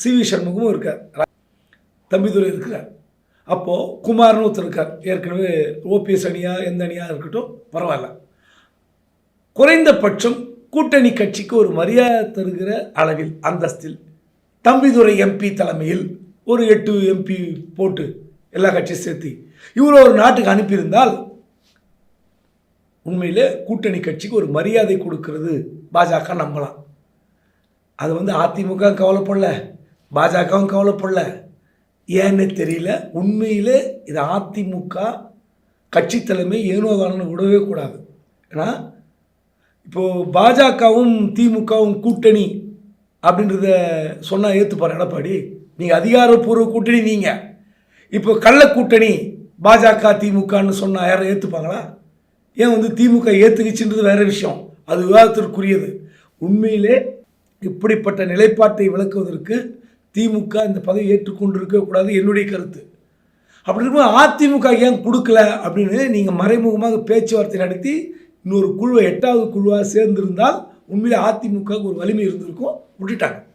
CV சண்முகமும் இருக்கார், தம்பிதுரை இருக்கிறார். அப்போது குமார்னு ஒருத்தர் இருக்கார். ஏற்கனவே ஓபிஎஸ் அணியாக எந்த அணியாக இருக்கட்டும் பரவாயில்ல. குறைந்தபட்சம் கூட்டணி கட்சிக்கு ஒரு மரியாதை தருகிற அளவில் அந்தஸ்தில் தம்பிதுரை எம்பி தலைமையில் ஒரு 8 எம்பி போட்டு எல்லா கட்சியும் சேர்த்து இவ்வளோ ஒரு நாட்டுக்கு அனுப்பியிருந்தால் உண்மையிலே கூட்டணி கட்சிக்கு ஒரு மரியாதை கொடுக்கறது பாஜக நம்பலாம். அது அதிமுக கவலைப்படல, பாஜகவும் கவலைப்படல. ஏன்னு தெரியல. உண்மையிலே இது அதிமுக கட்சி தலைமை ஏனோதானு விடவே கூடாது. ஏன்னா இப்போது பாஜகவும் திமுகவும் கூட்டணி அப்படின்றத சொன்னால் ஏற்றுப்பார் எடப்பாடி. நீங்கள் அதிகாரப்பூர்வ கூட்டணி, நீங்கள் இப்போ கள்ள கூட்டணி பாஜக திமுகன்னு சொன்னால் யாரும் ஏற்றுப்பாங்களா? ஏன் திமுக ஏற்றுக்குச்சுன்றது வேறு விஷயம், அது விவாதத்திற்குரியது. உண்மையிலே இப்படிப்பட்ட நிலைப்பாட்டை விளக்குவதற்கு திமுக இந்த பதவி ஏற்றுக்கொண்டிருக்கக்கூடாது என்னுடைய கருத்து. அப்படி இருக்கும்போது அதிமுக ஏன் கொடுக்கல அப்படின்னு நீங்கள் மறைமுகமாக பேச்சுவார்த்தை நடத்தி இன்னொரு குழுவை 8வது குழுவாக சேர்ந்திருந்தால் உண்மையிலே அதிமுகவுக்கு ஒரு வலிமை இருந்திருக்கும். விட்டுட்டாங்க.